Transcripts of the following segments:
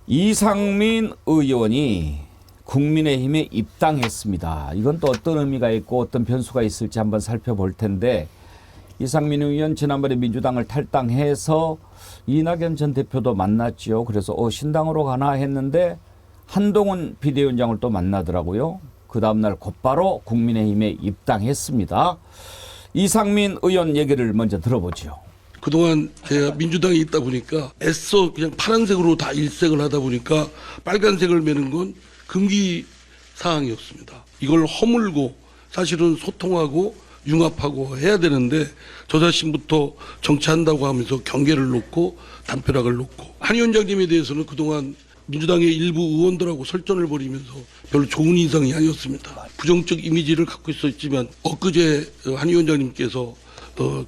이상민 의원이 국민의힘에 입당했습니다. 이건 또 어떤 의미가 있고 어떤 변수가 있을지 한번 살펴볼 텐데, 이상민 의원 지난번에 민주당을 탈당해서 이낙연 전 대표도 만났지요. 그래서 신당으로 가나 했는데 한동훈 비대위원장을 또 만나더라고요. 그 다음날 곧바로 국민의힘에 입당했습니다. 이상민 의원 얘기를 먼저 들어보죠. 그동안 제가 민주당에 있다 보니까 애써 그냥 파란색으로 다 일색을 하다 보니까 빨간색을 매는 건 금기 사항이었습니다. 이걸 허물고 사실은 소통하고 융합하고 해야 되는데 저 자신부터 정치한다고 하면서 경계를 놓고 담벼락을 놓고, 한 위원장님에 대해서는 그동안 민주당의 일부 의원들하고 설전을 벌이면서 별로 좋은 인상이 아니었습니다. 부정적 이미지를 갖고 있었지만 엊그제 한 위원장님께서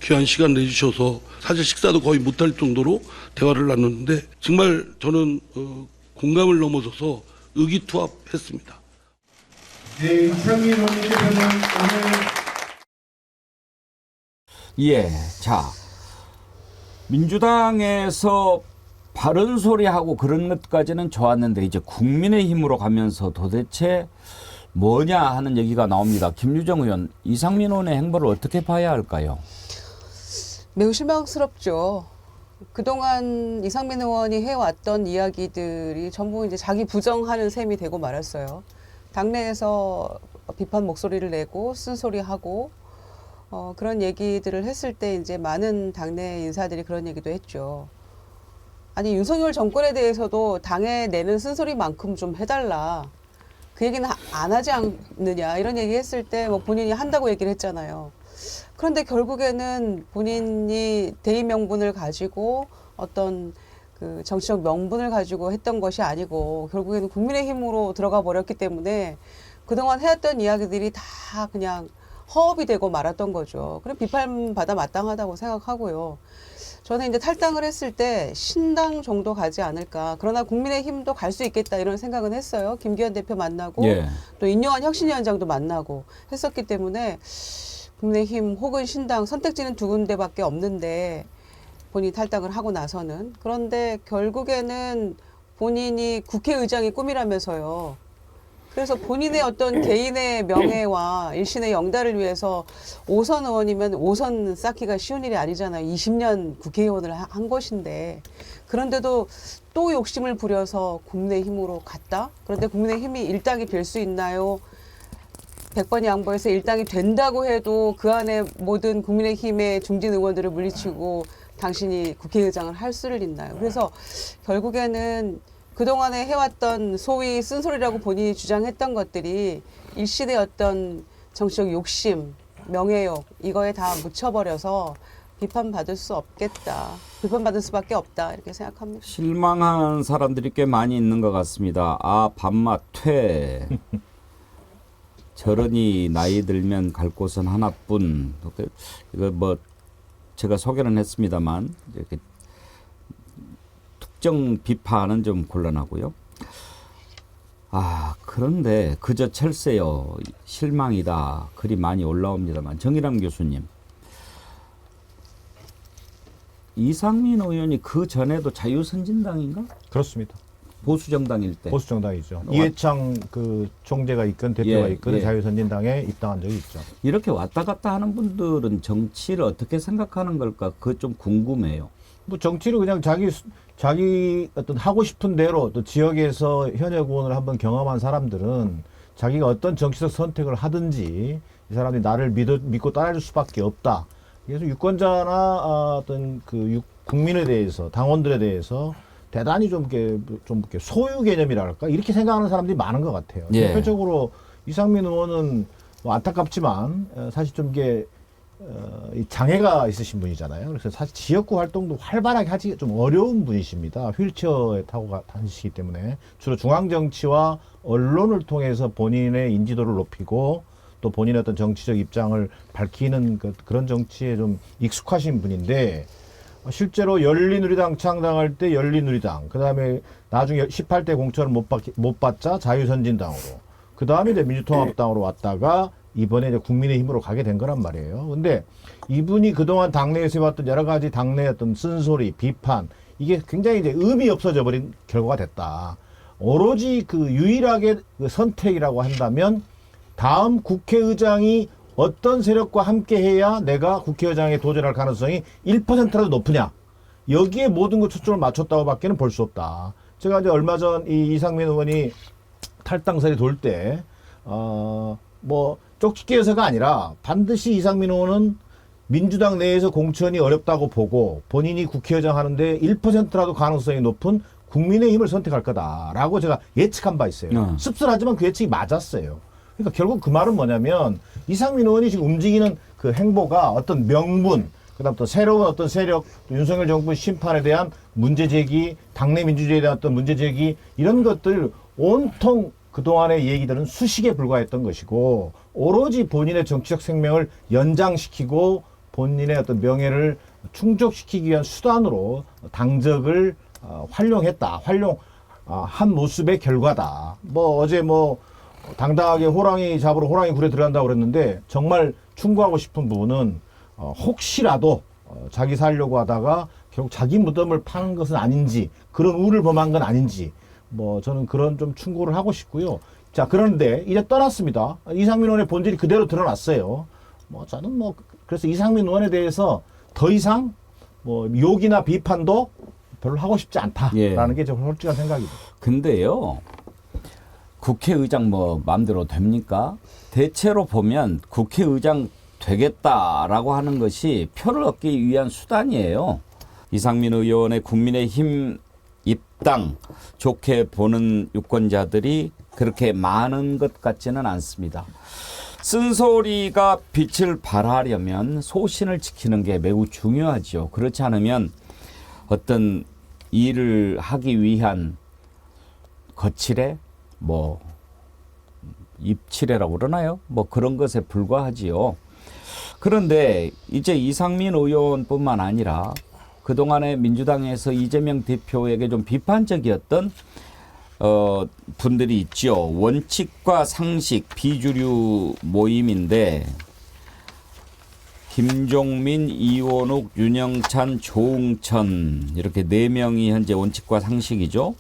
귀한 시간 내주셔서 사실 식사도 거의 못할 정도로 대화를 나눴는데 정말 저는 공감을 넘어서서 의기투합했습니다. 네, 이상민 의원님께서는 오늘 자, 민주당에서 바른 소리하고 그런 것까지는 좋았는데 이제 국민의힘으로 가면서 도대체 뭐냐 하는 얘기가 나옵니다. 김유정 의원, 이상민 의원의 행보를 어떻게 봐야 할까요? 매우 실망스럽죠. 그동안 이상민 의원이 해왔던 이야기들이 전부 이제 자기 부정하는 셈이 되고 말았어요. 당내에서 비판 목소리를 내고 쓴소리하고 그런 얘기들을 했을 때 이제 많은 당내 인사들이 그런 얘기도 했죠. 아니, 윤석열 정권에 대해서도 당에 내는 쓴소리만큼 좀 해달라. 그 얘기는 안 하지 않느냐 이런 얘기 했을 때 뭐 본인이 한다고 얘기를 했잖아요. 그런데 결국에는 본인이 대의 명분을 가지고 어떤 그 정치적 명분을 가지고 했던 것이 아니고 결국에는 국민의힘으로 들어가 버렸기 때문에 그동안 해왔던 이야기들이 다 그냥 허업이 되고 말았던 거죠. 그럼 비판받아 마땅하다고 생각하고요. 저는 이제 탈당을 했을 때 신당 정도 가지 않을까. 그러나 국민의힘도 갈 수 있겠다 이런 생각은 했어요. 김기현 대표 만나고 또 인용환 혁신위원장도 만나고 했었기 때문에 국민의힘 혹은 신당 선택지는 두 군데밖에 없는데 본인이 탈당을 하고 나서는. 그런데 결국에는 본인이 국회의장이 꿈이라면서요. 그래서 본인의 어떤 개인의 명예와 일신의 영달을 위해서 5선 의원이면 5선 쌓기가 쉬운 일이 아니잖아요. 20년 국회의원을 한 것인데. 그런데도 또 욕심을 부려서 국민의힘으로 갔다? 그런데 국민의힘이 일당이 될 수 있나요? 100번 양보해서 일당이 된다고 해도 그 안에 모든 국민의힘의 중진 의원들을 물리치고 당신이 국회의장을 할 수를 있나요? 그래서 결국에는 그동안에 해왔던 소위 쓴소리라고 본인이 주장했던 것들이 일시의 어떤 정치적 욕심, 명예욕 이거에 다 묻혀버려서 비판받을 수 없겠다. 비판받을 수밖에 없다 이렇게 생각합니다. 실망한 사람들이 꽤 많이 있는 것 같습니다. 밥맛 퇴. 저러니 나이 들면 갈 곳은 하나뿐. 이거 뭐 제가 소개는 했습니다만 이렇게 특정 비판은 좀 곤란하고요. 그런데 그저 철새요. 실망이다. 글이 많이 올라옵니다만, 정의람 교수님, 이상민 의원이 그 전에도 자유선진당인가? 그렇습니다. 보수정당일 때. 보수정당이죠. 이해창 그 총재가 이끈 대표가 이끈 자유선진당에 입당한 적이 있죠. 이렇게 왔다 갔다 하는 분들은 정치를 어떻게 생각하는 걸까? 그거 좀 궁금해요. 뭐 정치를 그냥 자기 어떤 하고 싶은 대로 또 지역에서 현역 의원을 한번 경험한 사람들은 자기가 어떤 정치적 선택을 하든지 이 사람들이 나를 믿고 따라줄 수밖에 없다. 그래서 유권자나 어떤 그 국민에 대해서, 당원들에 대해서 대단히 좀 이렇게 소유 개념이랄까 이렇게 생각하는 사람들이 많은 것 같아요. 대표적으로 이상민 의원은 뭐 안타깝지만 사실 좀 이게 장애가 있으신 분이잖아요. 그래서 사실 지역구 활동도 활발하게 하기 좀 어려운 분이십니다. 휠체어에 타고 다니시기 때문에 주로 중앙정치와 언론을 통해서 본인의 인지도를 높이고 또 본인의 어떤 정치적 입장을 밝히는 그런 정치에 좀 익숙하신 분인데, 실제로 열린우리당 창당할 때 열린우리당, 그 다음에 나중에 18대 공천을 못 받자 자유선진당으로, 그 다음에 이제 민주통합당으로 왔다가 이번에 이제 국민의힘으로 가게 된 거란 말이에요. 근데 이분이 그동안 당내에서 해왔던 여러 가지 당내의 어떤 쓴소리, 비판, 이게 굉장히 이제 의미 없어져 버린 결과가 됐다. 오로지 그 유일하게 그 선택이라고 한다면 다음 국회의장이 어떤 세력과 함께 해야 내가 국회의장에 도전할 가능성이 1%라도 높으냐. 여기에 모든 걸 초점을 맞췄다고 밖에는 볼 수 없다. 제가 이제 얼마 전 이 이상민 의원이 탈당설이 돌 때, 뭐, 쪽집게여서가 아니라 반드시 이상민 의원은 민주당 내에서 공천이 어렵다고 보고 본인이 국회의장 하는데 1%라도 가능성이 높은 국민의힘을 선택할 거다라고 제가 예측한 바 있어요. 씁쓸하지만 그 예측이 맞았어요. 그러니까 결국 그 말은 뭐냐면 이상민 의원이 지금 움직이는 그 행보가 어떤 명분, 그다음 또 새로운 어떤 세력, 윤석열 정부 심판에 대한 문제 제기, 당내 민주주의에 대한 어떤 문제 제기 이런 것들 온통 그동안의 얘기들은 수식에 불과했던 것이고 오로지 본인의 정치적 생명을 연장시키고 본인의 어떤 명예를 충족시키기 위한 수단으로 당적을 활용했다. 한 모습의 결과다. 뭐 어제 뭐 당당하게 호랑이 잡으러 호랑이 굴에 들어간다고 그랬는데 정말 충고하고 싶은 부분은 혹시라도 자기 살려고 하다가 결국 자기 무덤을 파는 것은 아닌지 그런 우를 범한 건 아닌지 뭐 저는 그런 좀 충고를 하고 싶고요. 자, 그런데 이제 떠났습니다. 이상민 의원의 본질이 그대로 드러났어요. 뭐 저는 뭐 그래서 이상민 의원에 대해서 더 이상 뭐 욕이나 비판도 별로 하고 싶지 않다라는 게 제 솔직한 생각입니다. 근데요, 국회의장 뭐 마음대로 됩니까? 대체로 보면 국회의장 되겠다라고 하는 것이 표를 얻기 위한 수단이에요. 이상민 의원의 국민의힘 입당 좋게 보는 유권자들이 그렇게 많은 것 같지는 않습니다. 쓴소리가 빛을 발하려면 소신을 지키는 게 매우 중요하죠. 그렇지 않으면 어떤 일을 하기 위한 거칠애, 뭐 입칠애라고 그러나요? 뭐 그런 것에 불과하지요. 그런데 이제 이상민 의원뿐만 아니라 그동안에 민주당에서 이재명 대표에게 좀 비판적이었던 분들이 있죠. 원칙과 상식 비주류 모임인데 김종민, 이원욱, 윤영찬, 조응천 이렇게 4명이 현재 원칙과 상식이죠.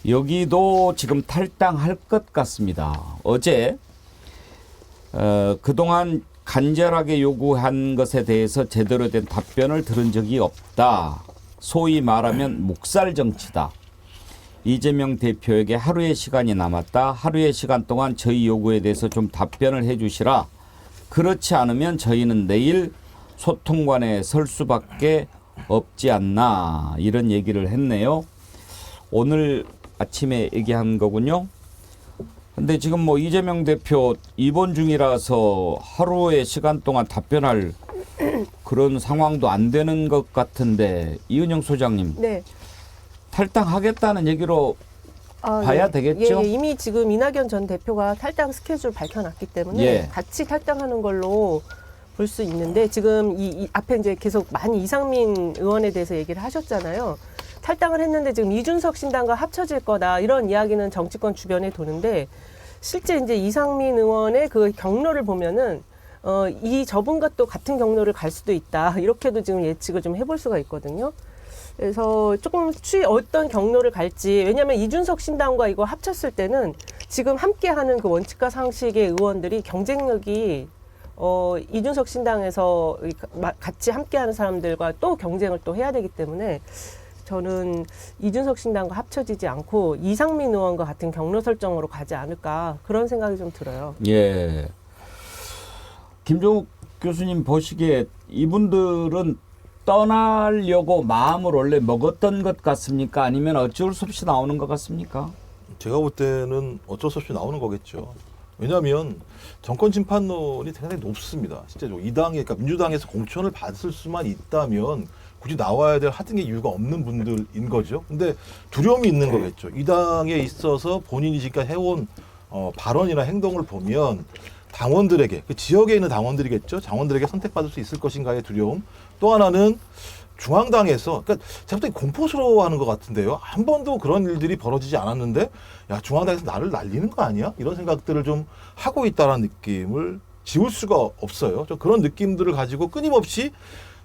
여기도 지금 탈당할 것 같습니다. 어제 그동안 간절하게 요구한 것에 대해서 제대로 된 답변을 들은 적이 없다. 소위 말하면 묵살 정치다. 이재명 대표에게 하루의 시간이 남았다. 하루의 시간 동안 저희 요구에 대해서 좀 답변을 해 주시라. 그렇지 않으면 저희는 내일 소통관에 설 수밖에 없지 않나. 이런 얘기를 했네요. 오늘 아침에 얘기한 거군요. 근데 지금 뭐 이재명 대표 입원 중이라서 하루의 시간 동안 답변할 그런 상황도 안 되는 것 같은데 이은영 소장님. 네. 탈당하겠다는 얘기로 봐야 되겠죠? 예, 이미 지금 이낙연 전 대표가 탈당 스케줄 밝혀놨기 때문에 같이 탈당하는 걸로 볼 수 있는데 지금 이 앞에 이제 계속 많이 이상민 의원에 대해서 얘기를 하셨잖아요. 탈당을 했는데 지금 이준석 신당과 합쳐질 거다 이런 이야기는 정치권 주변에 도는데 실제 이제 이상민 의원의 그 경로를 보면은 저분과 또 같은 경로를 갈 수도 있다 이렇게도 지금 예측을 좀 해볼 수가 있거든요. 그래서 조금 어떤 경로를 갈지 왜냐하면 이준석 신당과 이거 합쳤을 때는 지금 함께하는 그 원칙과 상식의 의원들이 경쟁력이 이준석 신당에서 같이 함께하는 사람들과 또 경쟁을 또 해야 되기 때문에 저는 이준석 신당과 합쳐지지 않고 이상민 의원과 같은 경로 설정으로 가지 않을까 그런 생각이 좀 들어요. 예. 김종욱 교수님 보시기에 이분들은 떠나려고 마음을 원래 먹었던 것 같습니까? 아니면 어쩔 수 없이 나오는 것 같습니까? 제가 볼 때는 어쩔 수 없이 나오는 거겠죠. 왜냐하면 정권 심판론이 상당히 높습니다. 실제로 이 당에, 그러니까 민주당에서 공천을 받을 수만 있다면 굳이 나와야 될 하등의 이유가 없는 분들인 거죠. 근데 두려움이 있는 거겠죠. 이 당에 있어서 본인이 지금까지 해온 발언이나 행동을 보면 당원들에게, 그 지역에 있는 당원들이겠죠. 당원들에게 선택받을 수 있을 것인가의 두려움. 또 하나는 중앙당에서, 그러니까 제가 볼 때 공포스러워하는 것 같은데요. 한 번도 그런 일들이 벌어지지 않았는데, 야, 중앙당에서 나를 날리는 거 아니야? 이런 생각들을 좀 하고 있다는 느낌을 지울 수가 없어요. 좀 그런 느낌들을 가지고 끊임없이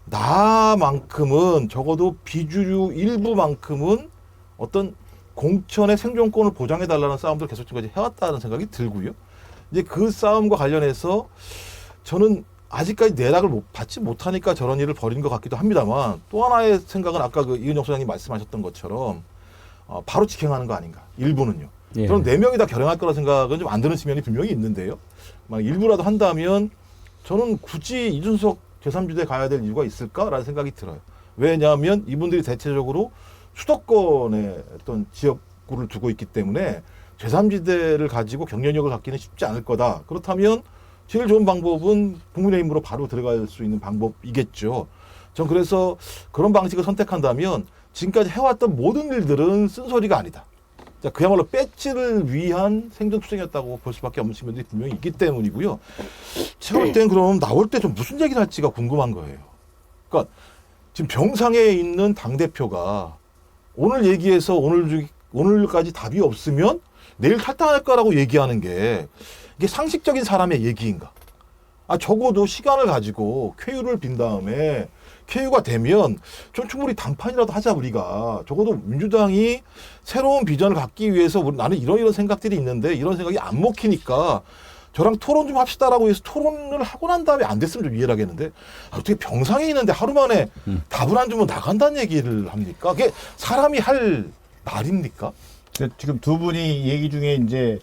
나만큼은 적어도 비주류 일부만큼은 어떤 공천의 생존권을 보장해달라는 싸움들 계속 지금까지 해왔다는 생각이 들고요. 이제 그 싸움과 관련해서 저는 아직까지 내락을 받지 못하니까 저런 일을 벌인 것 같기도 합니다만 또 하나의 생각은 아까 그 이은영 소장님 말씀하셨던 것처럼 바로 직행하는 거 아닌가. 일부는요. 예. 저는 4명이 다 결행할 거라 생각은 좀 안 드는 측면이 분명히 있는데요. 만약 일부라도 한다면 저는 굳이 이준석 제3지대에 가야 될 이유가 있을까라는 생각이 들어요. 왜냐하면 이분들이 대체적으로 수도권의 어떤 지역구를 두고 있기 때문에 제3지대를 가지고 경쟁력을 갖기는 쉽지 않을 거다. 그렇다면 제일 좋은 방법은 국민의힘으로 바로 들어갈 수 있는 방법이겠죠. 전 그래서 그런 방식을 선택한다면 지금까지 해왔던 모든 일들은 쓴소리가 아니다. 자, 그야말로 배지를 위한 생존투쟁이었다고 볼 수밖에 없는 측면들이 분명히 있기 때문이고요. 제가 볼 때는 그럼 나올 때 좀 무슨 얘기를 할지가 궁금한 거예요. 그러니까 지금 병상에 있는 당대표가 오늘 얘기해서 오늘까지 답이 없으면 내일 탈당할 거라고 얘기하는 게 이게 상식적인 사람의 얘기인가? 적어도 시간을 가지고 쾌유를 빈 다음에 쾌유가 되면 좀 충분히 단판이라도 하자 우리가. 적어도 민주당이 새로운 비전을 갖기 위해서 나는 이런 생각들이 있는데 이런 생각이 안 먹히니까 저랑 토론 좀 합시다라고 해서 토론을 하고 난 다음에 안 됐으면 좀 이해를 하겠는데 어떻게 병상에 있는데 하루 만에 답을 안 주면 나간다는 얘기를 합니까? 그게 사람이 할 말입니까? 지금 두 분이 얘기 중에 이제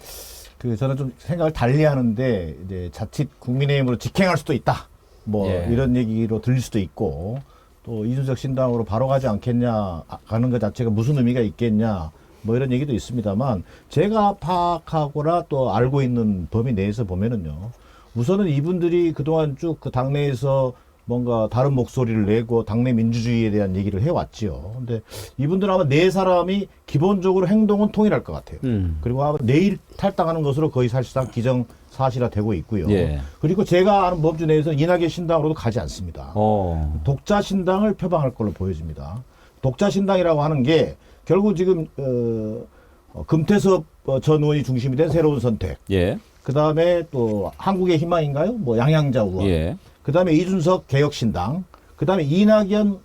저는 좀 생각을 달리 하는데 이제 자칫 국민의힘으로 직행할 수도 있다. 뭐 예. 이런 얘기로 들릴 수도 있고 또 이준석 신당으로 바로 가지 않겠냐 가는 것 자체가 무슨 의미가 있겠냐 뭐 이런 얘기도 있습니다만 제가 파악하거나 또 알고 있는 범위 내에서 보면은요 우선은 이분들이 그동안 쭉 그 당내에서 뭔가 다른 목소리를 내고 당내 민주주의에 대한 얘기를 해왔지요. 근데 이분들은 아마 네 사람이 기본적으로 행동은 통일할 것 같아요. 그리고 아마 내일 탈당하는 것으로 거의 사실상 기정사실화되고 있고요. 예. 그리고 제가 아는 범주 내에서는 이낙연 신당으로도 가지 않습니다. 독자 신당을 표방할 걸로 보여집니다. 독자 신당이라고 하는 게 결국 지금 금태섭 전 의원이 중심이 된 새로운 선택. 예. 그 다음에 또 한국의 희망인가요? 뭐 양양자 의원. 예. 그 다음에 이준석 개혁신당. 그 다음에 이낙연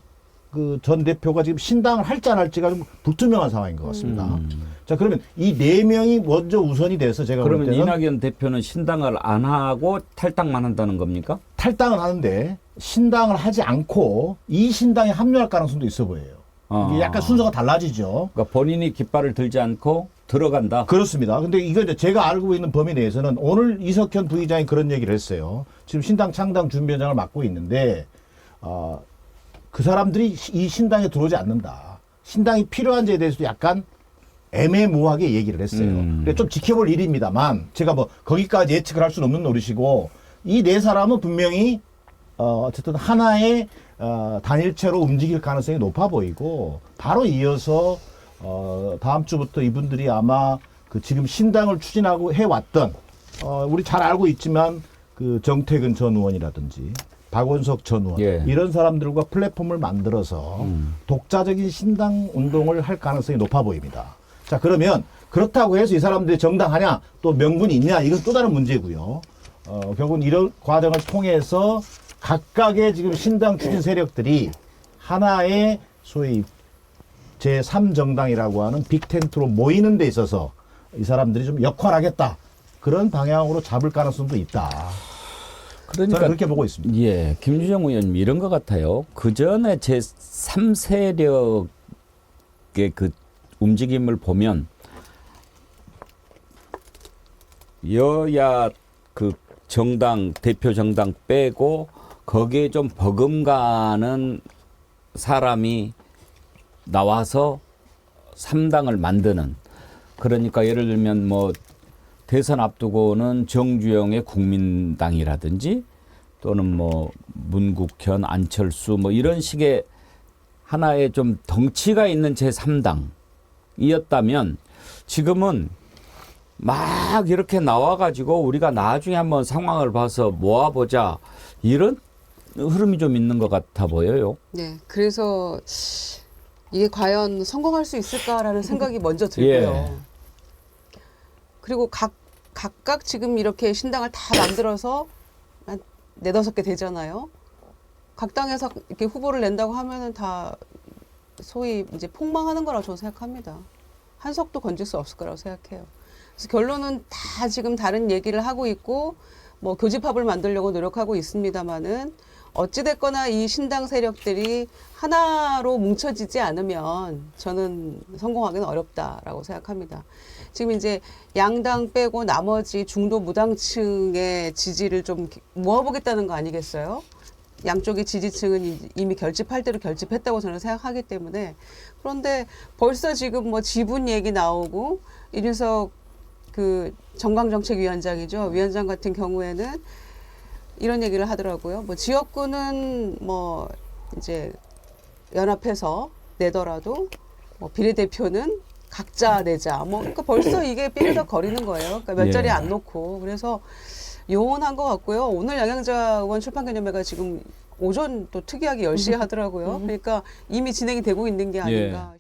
그 전 대표가 지금 신당을 할지 안 할지가 좀 불투명한 상황인 것 같습니다. 자, 그러면 이 네 명이 먼저 우선이 돼서 제가 볼 그러면 때는 이낙연 대표는 신당을 안 하고 탈당만 한다는 겁니까? 탈당은 하는데 신당을 하지 않고 이 신당에 합류할 가능성도 있어 보여요. 이게 약간 순서가 달라지죠. 그러니까 본인이 깃발을 들지 않고 들어간다. 그렇습니다. 근데 이거 이제 제가 알고 있는 범위 내에서는 오늘 이석현 부의장이 그런 얘기를 했어요. 지금 신당 창당 준비위원장을 맡고 있는데 그 사람들이 이 신당에 들어오지 않는다. 신당이 필요한지에 대해서도 약간 애매모호하게 얘기를 했어요. 근데 좀 지켜볼 일입니다만 제가 뭐 거기까지 예측을 할 수는 없는 노릇이고 이 네 사람은 분명히 어쨌든 하나의 단일체로 움직일 가능성이 높아 보이고 바로 이어서 다음 주부터 이분들이 아마 그 지금 신당을 추진하고 해왔던 우리 잘 알고 있지만 그 정태근 전 의원이라든지 박원석 전 의원 예. 이런 사람들과 플랫폼을 만들어서 독자적인 신당 운동을 할 가능성이 높아 보입니다. 자, 그러면 그렇다고 해서 이 사람들이 정당하냐 또 명분이 있냐 이건 또 다른 문제고요. 결국은 이런 과정을 통해서 각각의 지금 신당 추진 세력들이 하나의 소위 제3정당이라고 하는 빅텐트로 모이는 데 있어서 이 사람들이 좀 역할하겠다. 그런 방향으로 잡을 가능성도 있다. 그러니까 저는 그렇게 보고 있습니다. 예, 김주정 의원님 이런 것 같아요. 그 전에 제 3세력의 그 움직임을 보면 여야 그 정당 대표 정당 빼고 거기에 좀 버금가는 사람이 나와서 3당을 만드는 그러니까 예를 들면 뭐 대선 앞두고는 정주영의 국민당이라든지 또는 뭐 문국현, 안철수 뭐 이런 식의 하나의 좀 덩치가 있는 제3당이었다면 지금은 막 이렇게 나와가지고 우리가 나중에 한번 상황을 봐서 모아보자 이런 흐름이 좀 있는 것 같아 보여요. 네, 그래서 이게 과연 성공할 수 있을까라는 생각이 먼저 들고요. 예. 그리고 각각 지금 이렇게 신당을 다 만들어서 한 4-5개 되잖아요. 각 당에서 이렇게 후보를 낸다고 하면은 다 소위 이제 폭망하는 거라고 저는 생각합니다. 한 석도 건질 수 없을 거라고 생각해요. 그래서 결론은 다 지금 다른 얘기를 하고 있고 뭐 교집합을 만들려고 노력하고 있습니다만은 어찌됐거나 이 신당 세력들이 하나로 뭉쳐지지 않으면 저는 성공하기는 어렵다라고 생각합니다. 지금 이제 양당 빼고 나머지 중도 무당층의 지지를 좀 모아보겠다는 거 아니겠어요? 양쪽의 지지층은 이미 결집할 대로 결집했다고 저는 생각하기 때문에. 그런데 벌써 지금 뭐 지분 얘기 나오고 이준석 그 정강정책위원장이죠. 위원장 같은 경우에는 이런 얘기를 하더라고요. 뭐 지역구는 뭐 이제 연합해서 내더라도 뭐 비례대표는 각자 내자. 뭐 그러니까 벌써 이게 삐르덕거리는 거예요. 그러니까 몇 예. 자리 안 놓고. 그래서 요원한 것 같고요. 오늘 양양자 의원 출판기념회가 지금 오전 또 특이하게 10시에 하더라고요. 그러니까 이미 진행이 되고 있는 게 아닌가.